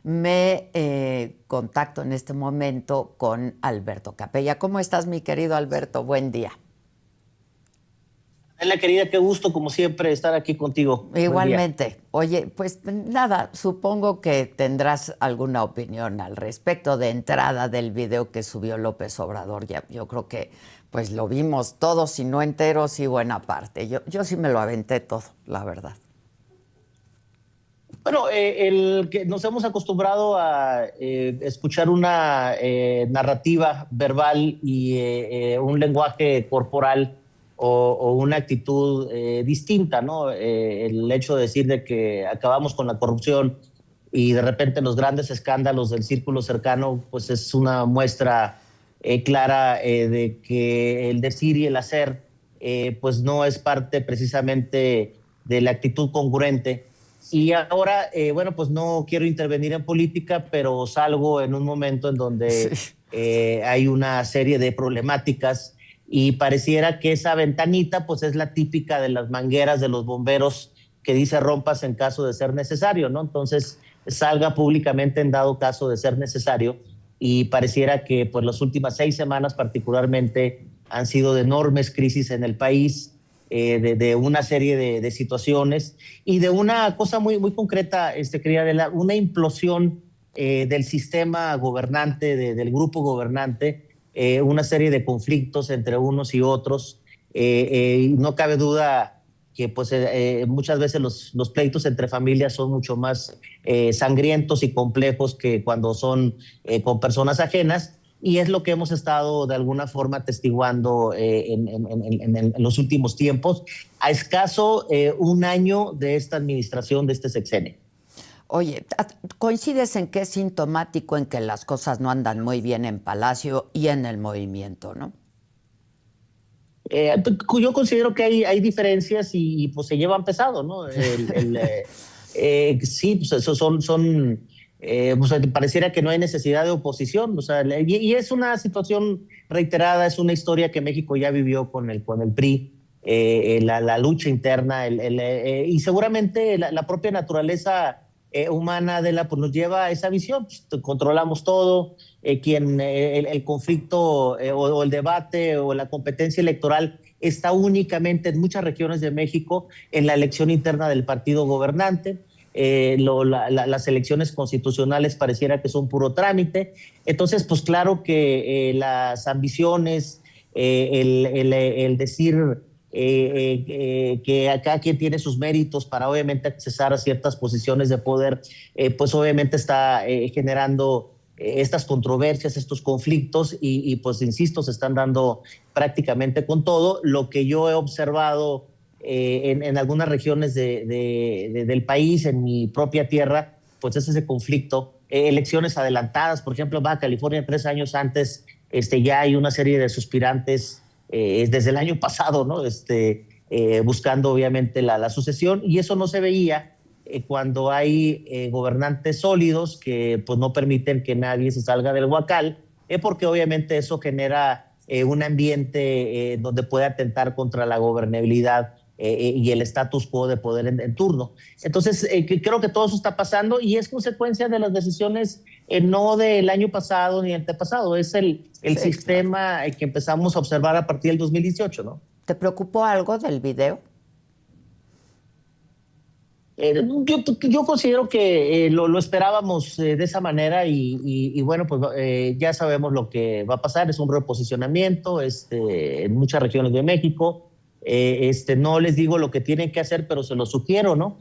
me contacto en este momento con Alberto Capella. ¿Cómo estás, mi querido Alberto? Buen día. Hola, querida, qué gusto, como siempre, estar aquí contigo. Buen día. Igualmente. Oye, pues nada, supongo que tendrás alguna opinión al respecto de entrada del video que subió López Obrador. Ya, yo creo que pues lo vimos todos, si no enteros, sí buena parte. Yo sí me lo aventé todo, la verdad. Bueno, el que nos hemos acostumbrado a escuchar una narrativa verbal y un lenguaje corporal o una actitud distinta, ¿no? El hecho de decir de que acabamos con la corrupción y de repente los grandes escándalos del círculo cercano, pues es una muestra clara de que el decir y el hacer, pues no es parte precisamente de la actitud congruente. Y ahora, bueno, pues no quiero intervenir en política, pero salgo en un momento en donde Sí. hay una serie de problemáticas y pareciera que esa ventanita, pues es la típica de las mangueras de los bomberos que dice rompas en caso de ser necesario, ¿no? Entonces, salga públicamente en dado caso de ser necesario y pareciera que pues las últimas 6 semanas particularmente han sido de enormes crisis en el país, de una serie de situaciones y de una cosa muy concreta, querida Adela, una implosión del sistema gobernante, del grupo gobernante, una serie de conflictos entre unos y otros. No cabe duda que pues, muchas veces los pleitos entre familias son mucho más sangrientos y complejos que cuando son con personas ajenas. Y es lo que hemos estado de alguna forma atestiguando en los últimos tiempos, a escaso un año de esta administración, de este sexenio. Oye, ¿coincides en que es sintomático en que las cosas no andan muy bien en Palacio y en el movimiento, no? Yo considero que hay diferencias y, pues se llevan pesado, ¿no? Sí, pues eso pues, pareciera que no hay necesidad de oposición, o sea, y es una situación reiterada, es una historia que México ya vivió con el PRI, la lucha interna, y seguramente la propia naturaleza humana de pues nos lleva a esa visión, pues, controlamos todo, el conflicto o el debate o la competencia electoral está únicamente en muchas regiones de México en la elección interna del partido gobernante. Las elecciones constitucionales pareciera que son puro trámite. Entonces, pues claro que las ambiciones, el decir que cada quien tiene sus méritos para obviamente accesar a ciertas posiciones de poder, pues obviamente está generando estas controversias, estos conflictos y pues insisto, se están dando prácticamente con todo. Lo que yo he observado en algunas regiones del país, en mi propia tierra, pues es ese conflicto. Elecciones adelantadas, por ejemplo, Baja California 3 años antes, ya hay una serie de suspirantes desde el año pasado, ¿no? Buscando obviamente la sucesión, y eso no se veía cuando hay gobernantes sólidos que pues no permiten que nadie se salga del huacal, porque obviamente eso genera un ambiente donde puede atentar contra la gobernabilidad y el status quo de poder en turno. Entonces, creo que todo eso está pasando y es consecuencia de las decisiones no del año pasado ni antepasado, es el Sí, claro. sistema que empezamos a observar a partir del 2018, ¿no? ¿Te preocupó algo del video? Yo considero que lo esperábamos de esa manera y bueno, pues ya sabemos lo que va a pasar, es un reposicionamiento en muchas regiones de México. No les digo lo que tienen que hacer, pero se lo sugiero, ¿no?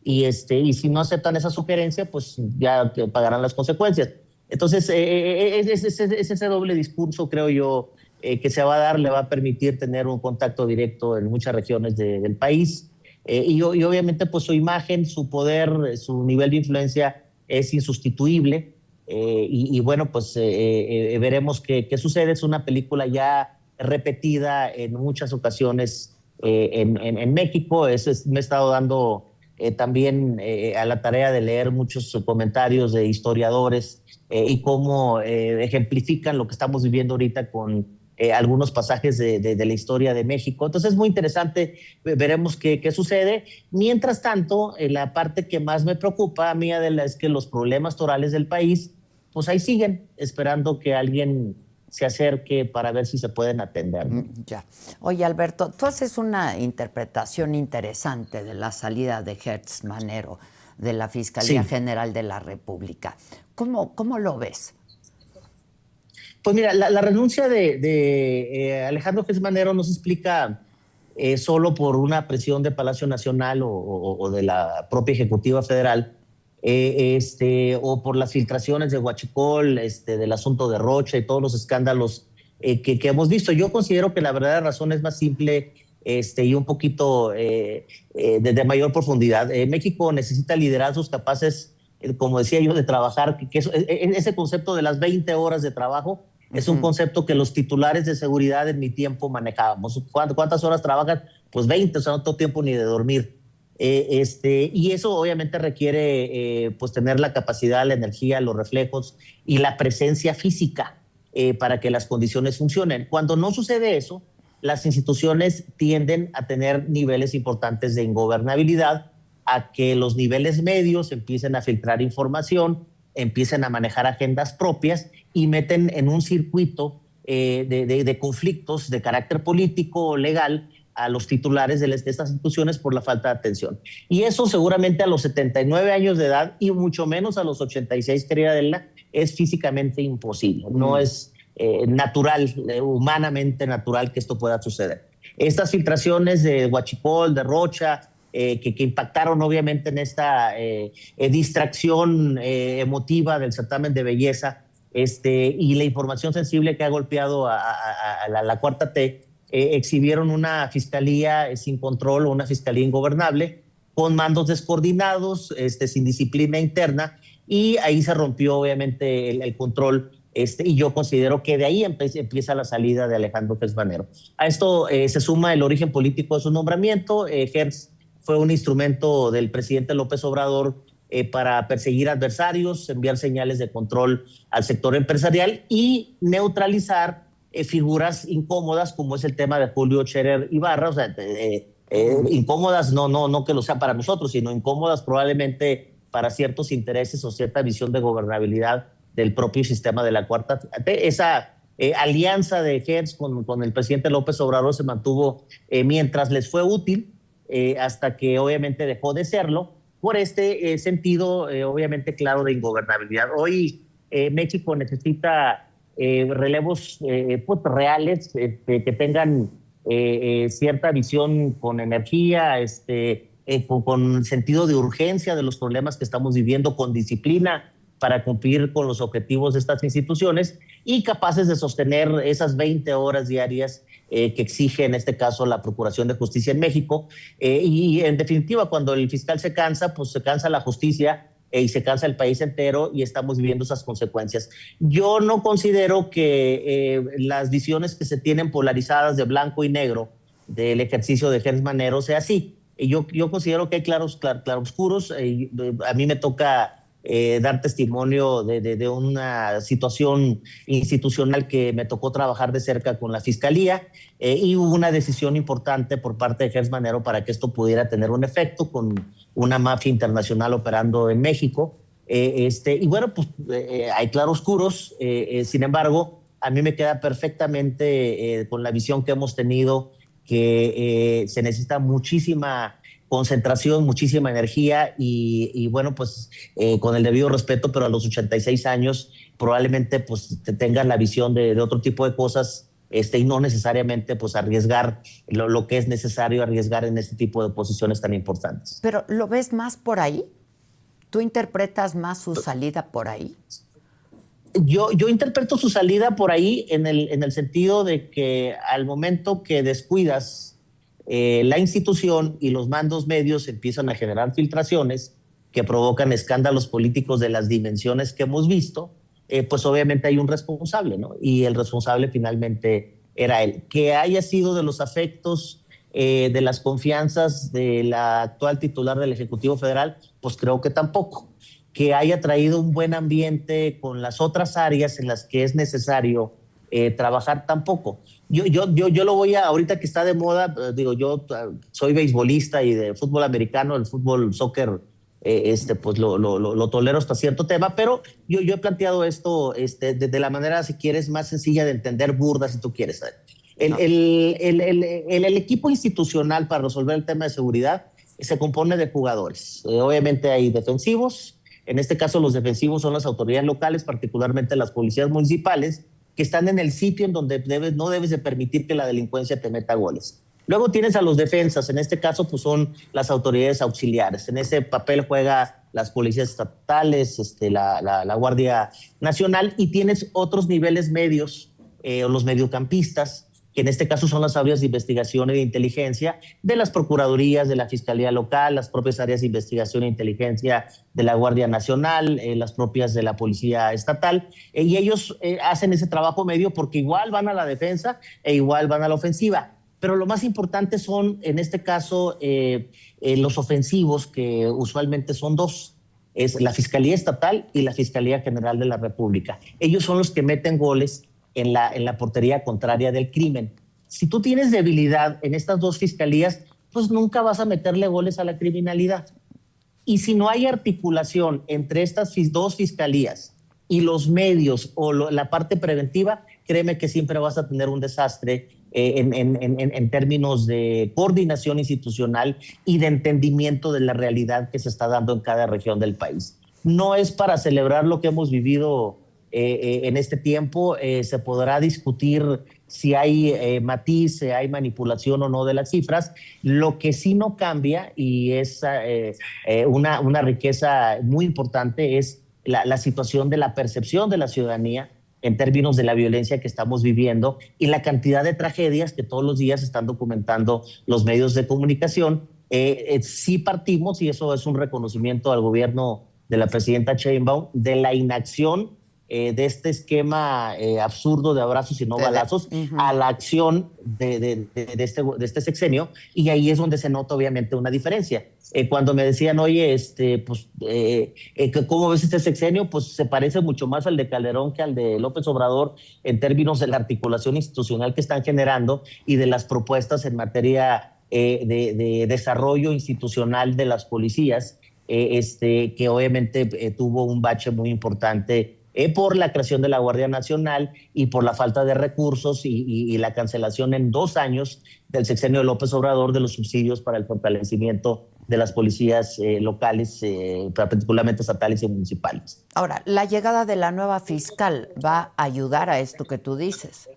Y si no aceptan esa sugerencia, pues ya pagarán las consecuencias. Entonces, es ese doble discurso, creo yo, que se va a dar, le va a permitir tener un contacto directo en muchas regiones del país. Y obviamente pues su imagen, su poder, su nivel de influencia es insustituible. Y bueno, pues veremos qué sucede. Es una película ya repetida en muchas ocasiones en México. Me he estado dando también a la tarea de leer muchos comentarios de historiadores y cómo ejemplifican lo que estamos viviendo ahorita con algunos pasajes de la historia de México. Entonces es muy interesante, veremos qué sucede. Mientras tanto, la parte que más me preocupa a mí, Adela, es que los problemas torales del país, pues ahí siguen, esperando que alguien se acerque para ver si se pueden atender, ¿no? Ya. Oye, Alberto, tú haces una interpretación interesante de la salida de Gertz Manero de la Fiscalía Sí. General de la República. ¿Cómo lo ves? Pues mira, la renuncia de Alejandro Gertz Manero no se explica solo por una presión de Palacio Nacional o de la propia Ejecutiva Federal, o por las filtraciones de Huachicol, del asunto de Rocha y todos los escándalos que hemos visto. Yo considero que la verdadera razón es más simple y un poquito de mayor profundidad. México necesita liderazgos capaces, como decía yo, de trabajar, ese concepto de las 20 horas de trabajo es un concepto que los titulares de seguridad en mi tiempo manejábamos. ¿Cuántas horas trabajan? Pues 20, o sea, no tengo tiempo ni de dormir. Y eso obviamente requiere pues tener la capacidad, la energía, los reflejos y la presencia física para que las condiciones funcionen. Cuando no sucede eso, las instituciones tienden a tener niveles importantes de ingobernabilidad, a que los niveles medios empiecen a filtrar información, empiecen a manejar agendas propias y meten en un circuito de conflictos de carácter político o legal a los titulares de estas instituciones por la falta de atención. Y eso seguramente a los 79 años de edad y mucho menos a los 86, querida Adela, es físicamente imposible. No es natural, humanamente natural que esto pueda suceder. Estas filtraciones de Huachicol, de Rocha, que impactaron obviamente en esta distracción emotiva del certamen de belleza, y la información sensible que ha golpeado a la Cuarta T, exhibieron una fiscalía sin control, una fiscalía ingobernable, con mandos descoordinados, sin disciplina interna, y ahí se rompió obviamente el control, y yo considero que de ahí empieza la salida de Alejandro Gertz Manero. A esto se suma el origen político de su nombramiento. Gertz fue un instrumento del presidente López Obrador para perseguir adversarios, enviar señales de control al sector empresarial y neutralizar figuras incómodas, como es el tema de Julio Scherer Ibarra. O sea, incómodas no que lo sean para nosotros, sino incómodas probablemente para ciertos intereses o cierta visión de gobernabilidad del propio sistema de la Cuarta T. Esa alianza de Gertz con el presidente López Obrador se mantuvo mientras les fue útil, hasta que obviamente dejó de serlo por sentido obviamente claro de ingobernabilidad. Hoy México necesita relevos pues, reales, que tengan cierta visión con energía, con sentido de urgencia de los problemas que estamos viviendo, con disciplina para cumplir con los objetivos de estas instituciones y capaces de sostener esas 20 horas diarias que exige en este caso la Procuración de Justicia en México. Y en definitiva, cuando el fiscal se cansa, pues se cansa la justicia y se cansa el país entero y estamos viviendo esas consecuencias. Yo no considero que las visiones que se tienen polarizadas de blanco y negro del ejercicio de Gertz Manero sea así. Yo considero que hay claroscuros. A mí me toca dar testimonio de una situación institucional que me tocó trabajar de cerca con la Fiscalía, y hubo una decisión importante por parte de Gertz Manero para que esto pudiera tener un efecto con una mafia internacional operando en México. Y bueno, pues hay claroscuros, sin embargo, a mí me queda perfectamente con la visión que hemos tenido que se necesita muchísima concentración, muchísima energía y bueno, pues con el debido respeto, pero a los 86 años probablemente pues tengan la visión de otro tipo de cosas, y no necesariamente pues arriesgar lo que es necesario arriesgar en este tipo de posiciones tan importantes. ¿Pero lo ves más por ahí? ¿Tú interpretas más su salida por ahí? Yo interpreto su salida por ahí en el sentido de que al momento que descuidas la institución y los mandos medios empiezan a generar filtraciones que provocan escándalos políticos de las dimensiones que hemos visto, pues obviamente hay un responsable, ¿no? Y el responsable finalmente era él. Que haya sido de los afectos de las confianzas de la actual titular del Ejecutivo Federal, pues creo que tampoco. Que haya traído un buen ambiente con las otras áreas en las que es necesario trabajar tampoco. Yo lo voy a, ahorita que está de moda, yo soy beisbolista y de fútbol americano, el fútbol, soccer, pues lo tolero hasta cierto tema, pero yo he planteado esto de la manera, si quieres, más sencilla de entender, burda, si tú quieres. El equipo institucional para resolver el tema de seguridad se compone de jugadores. Obviamente hay defensivos, en este caso los defensivos son las autoridades locales, particularmente las policías municipales, que están en el sitio en donde no debes de permitir que la delincuencia te meta goles. Luego tienes a los defensas, en este caso pues son las autoridades auxiliares. En ese papel juega las policías estatales, la Guardia Nacional, y tienes otros niveles medios, o los mediocampistas, que en este caso son las áreas de investigación y de inteligencia de las procuradurías, de la Fiscalía Local, las propias áreas de investigación e inteligencia de la Guardia Nacional, las propias de la Policía Estatal, y ellos hacen ese trabajo medio porque igual van a la defensa e igual van a la ofensiva. Pero lo más importante son, en este caso, los ofensivos, que usualmente son dos. Es la Fiscalía Estatal y la Fiscalía General de la República. Ellos son los que meten goles en la portería contraria del crimen. Si tú tienes debilidad en estas dos fiscalías, pues nunca vas a meterle goles a la criminalidad. Y si no hay articulación entre estas dos fiscalías y los medios o la parte preventiva, créeme que siempre vas a tener un desastre en términos de coordinación institucional y de entendimiento de la realidad que se está dando en cada región del país. No es para celebrar lo que hemos vivido en este tiempo. Se podrá discutir si hay matiz, si hay manipulación o no de las cifras. Lo que sí no cambia, y es una riqueza muy importante, es la situación de la percepción de la ciudadanía en términos de la violencia que estamos viviendo y la cantidad de tragedias que todos los días están documentando los medios de comunicación. Sí partimos, y eso es un reconocimiento al gobierno de la presidenta Sheinbaum, de la inacción de este esquema absurdo de abrazos y no balazos, a la acción de este sexenio, y ahí es donde se nota obviamente una diferencia. Cuando me decían, oye, ¿cómo ves este sexenio? Pues se parece mucho más al de Calderón que al de López Obrador en términos de la articulación institucional que están generando y de las propuestas en materia de desarrollo institucional de las policías, que obviamente tuvo un bache muy importante por la creación de la Guardia Nacional y por la falta de recursos y la cancelación en 2 años del sexenio de López Obrador de los subsidios para el fortalecimiento de las policías locales, particularmente estatales y municipales. Ahora, la llegada de la nueva fiscal va a ayudar a esto que tú dices.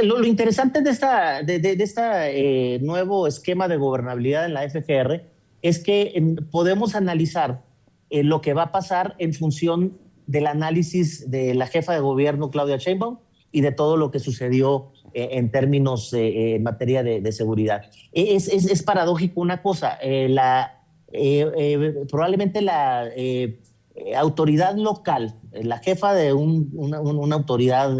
Lo interesante de este nuevo esquema de gobernabilidad en la FGR es que podemos analizar lo que va a pasar en función del análisis de la jefa de gobierno, Claudia Sheinbaum, y de todo lo que sucedió en términos en materia de seguridad. Es paradójico una cosa, probablemente la autoridad local, la jefa de una autoridad,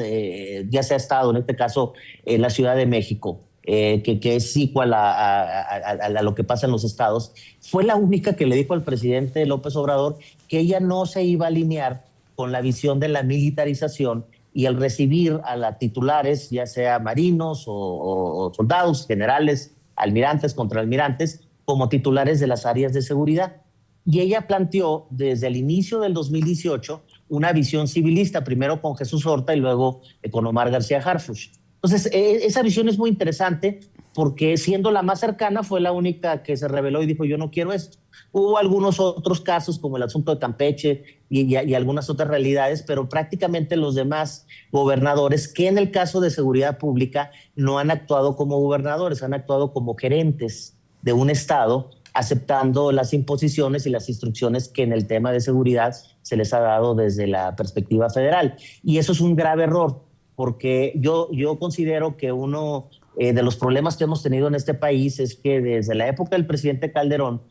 ya sea Estado, en este caso la Ciudad de México, que es igual a lo que pasa en los estados, fue la única que le dijo al presidente López Obrador que ella no se iba a alinear con la visión de la militarización y el recibir a las titulares, ya sea marinos o soldados, generales, almirantes, contraalmirantes, como titulares de las áreas de seguridad. Y ella planteó desde el inicio del 2018 una visión civilista, primero con Jesús Horta y luego con Omar García Harfuch. Entonces, esa visión es muy interesante porque, siendo la más cercana, fue la única que se rebeló y dijo, yo no quiero esto. Hubo algunos otros casos, como el asunto de Campeche y algunas otras realidades, pero prácticamente los demás gobernadores, que en el caso de seguridad pública no han actuado como gobernadores, han actuado como gerentes de un estado, aceptando las imposiciones y las instrucciones que en el tema de seguridad se les ha dado desde la perspectiva federal. Y eso es un grave error, porque yo considero que uno de los problemas que hemos tenido en este país es que desde la época del presidente Calderón,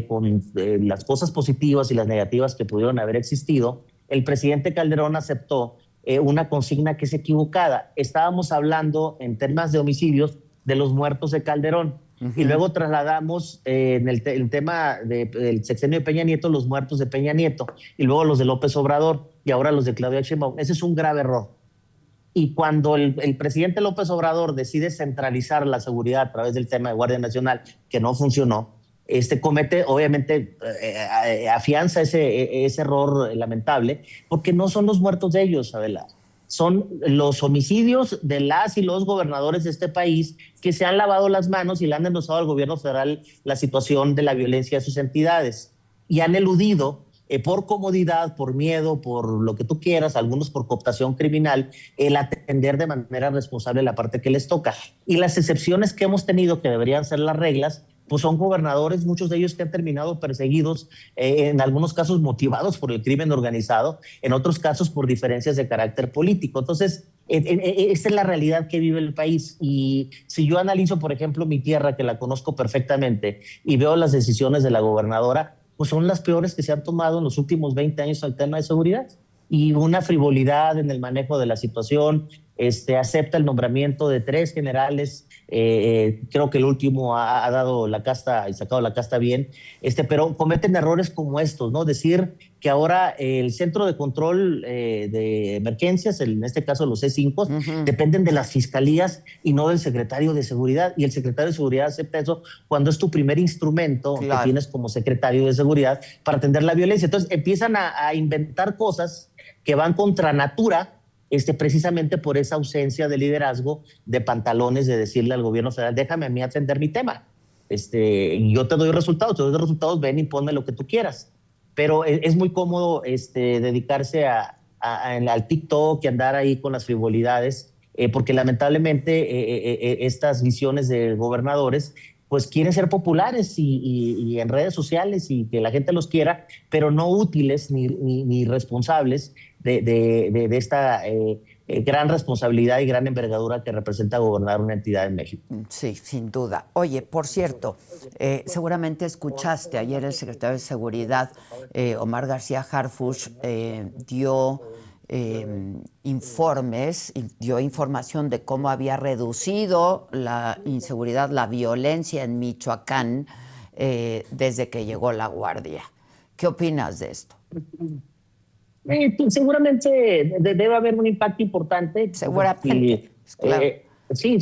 con las cosas positivas y las negativas que pudieron haber existido, el presidente Calderón aceptó una consigna que es equivocada. Estábamos hablando en temas de homicidios de los muertos de Calderón, y luego trasladamos en el tema del sexenio de Peña Nieto los muertos de Peña Nieto, y luego los de López Obrador, y ahora los de Claudia Sheinbaum. Ese es un grave error. Y cuando el presidente López Obrador decide centralizar la seguridad a través del tema de Guardia Nacional, que no funcionó, comete, obviamente, afianza ese error lamentable, porque no son los muertos de ellos, Adela. Son los homicidios de las y los gobernadores de este país que se han lavado las manos y le han denunciado al gobierno federal la situación de la violencia de sus entidades. Y han eludido, por comodidad, por miedo, por lo que tú quieras, algunos por cooptación criminal, el atender de manera responsable la parte que les toca. Y las excepciones que hemos tenido, que deberían ser las reglas, pues son gobernadores, muchos de ellos que han terminado perseguidos, en algunos casos motivados por el crimen organizado, en otros casos por diferencias de carácter político. Entonces, esta es la realidad que vive el país. Y si yo analizo, por ejemplo, mi tierra, que la conozco perfectamente, y veo las decisiones de la gobernadora, pues son las peores que se han tomado en los últimos 20 años al tema de seguridad. Y una frivolidad en el manejo de la situación, acepta el nombramiento de 3 generales, creo que el último ha dado la casta y sacado la casta bien, pero cometen errores como estos, ¿no? Decir que ahora el centro de control de emergencias, en este caso los C5, dependen de las fiscalías y no del secretario de seguridad, y el secretario de seguridad acepta eso cuando es tu primer instrumento que tienes como secretario de seguridad para atender la violencia. Entonces empiezan a inventar cosas que van contra natura, precisamente por esa ausencia de liderazgo, de pantalones, de decirle al gobierno federal, déjame a mí atender mi tema. Yo te doy resultados, ven y ponme lo que tú quieras. Pero es muy cómodo dedicarse al TikTok y andar ahí con las frivolidades, porque lamentablemente estas visiones de gobernadores pues quieren ser populares y en redes sociales y que la gente los quiera, pero no útiles ni responsables de esta gran responsabilidad y gran envergadura que representa gobernar una entidad en México. Sí, sin duda. Oye, por cierto, seguramente escuchaste ayer el secretario de Seguridad, Omar García Harfuch, dio informes, dio información de cómo había reducido la inseguridad, la violencia en Michoacán desde que llegó la Guardia. ¿Qué opinas de esto? Seguramente debe haber un impacto importante. Seguramente, claro. Sí,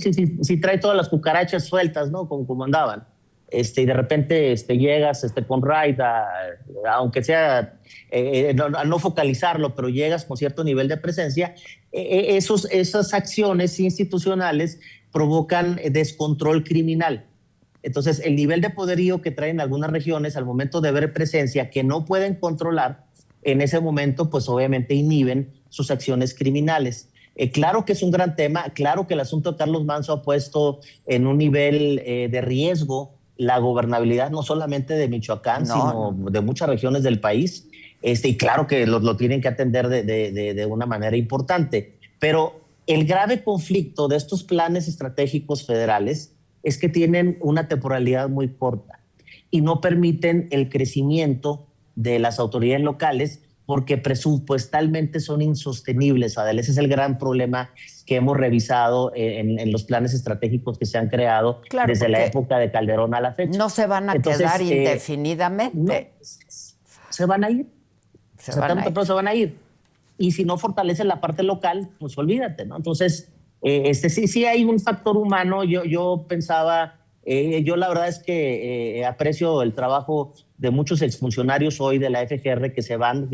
trae todas las cucarachas sueltas, ¿no? Como andaban. Y de repente llegas con raid, aunque sea a no focalizarlo, pero llegas con cierto nivel de presencia, esas acciones institucionales provocan descontrol criminal. Entonces, el nivel de poderío que traen algunas regiones al momento de ver presencia que no pueden controlar, en ese momento, pues obviamente inhiben sus acciones criminales. Claro que es un gran tema, claro que el asunto de Carlos Manzo ha puesto en un nivel de riesgo la gobernabilidad no solamente de Michoacán, sino de muchas regiones del país, y claro que lo tienen que atender de una manera importante. Pero el grave conflicto de estos planes estratégicos federales es que tienen una temporalidad muy corta y no permiten el crecimiento de las autoridades locales porque presupuestalmente son insostenibles, Adel. Ese es el gran problema que hemos revisado en los planes estratégicos que se han creado desde la época de Calderón a la fecha. No se van a quedar indefinidamente. No, se van a ir. Se van a ir. Y si no fortalecen la parte local, pues olvídate, ¿no? Entonces, sí hay un factor humano. Yo pensaba, yo la verdad es que aprecio el trabajo de muchos exfuncionarios hoy de la FGR que se van,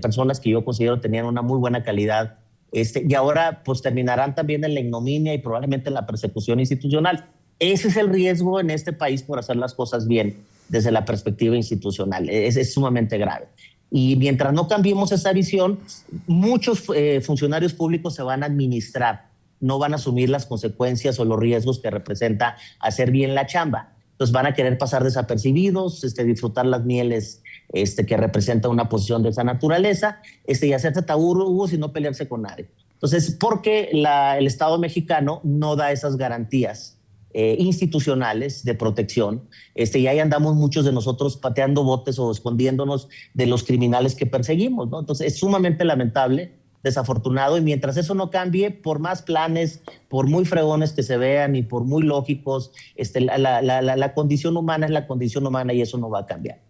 personas que yo considero tenían una muy buena calidad, y ahora pues terminarán también en la ignominia y probablemente en la persecución institucional. Ese es el riesgo en este país por hacer las cosas bien desde la perspectiva institucional. Es sumamente grave. Y mientras no cambiemos esa visión, muchos funcionarios públicos se van a administrar, no van a asumir las consecuencias o los riesgos que representa hacer bien la chamba. Entonces van a querer pasar desapercibidos, disfrutar las mieles que representa una posición de esa naturaleza, y hacerse taurugos y no pelearse con nadie. Entonces, porque el Estado mexicano no da esas garantías institucionales de protección, y ahí andamos muchos de nosotros pateando botes o escondiéndonos de los criminales que perseguimos, ¿no? Entonces, es sumamente lamentable desafortunado, y mientras eso no cambie, por más planes, por muy fregones que se vean y por muy lógicos, la condición humana es la condición humana y eso no va a cambiar.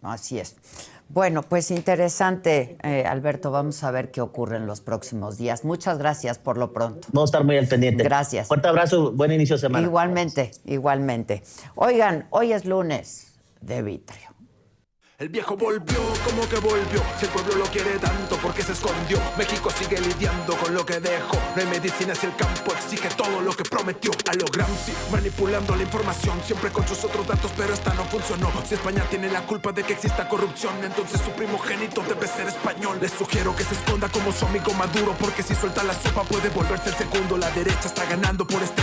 Así es. Bueno, pues interesante, Alberto. Vamos a ver qué ocurre en los próximos días. Muchas gracias por lo pronto. Vamos a estar muy al pendiente. Gracias. Fuerte abrazo, buen inicio de semana. Igualmente, igualmente. Oigan, hoy es lunes de Vitrio. El viejo volvió, como que volvió. Si el pueblo lo quiere tanto, ¿por qué se escondió? México sigue lidiando con lo que dejó. No hay medicina si el campo exige todo lo que prometió. A lo Gramsci, manipulando la información, siempre con sus otros datos, pero esta no funcionó. Si España tiene la culpa de que exista corrupción, entonces su primogénito debe ser español. Les sugiero que se esconda como su amigo Maduro, porque si suelta la sopa puede volverse el segundo. La derecha está ganando por este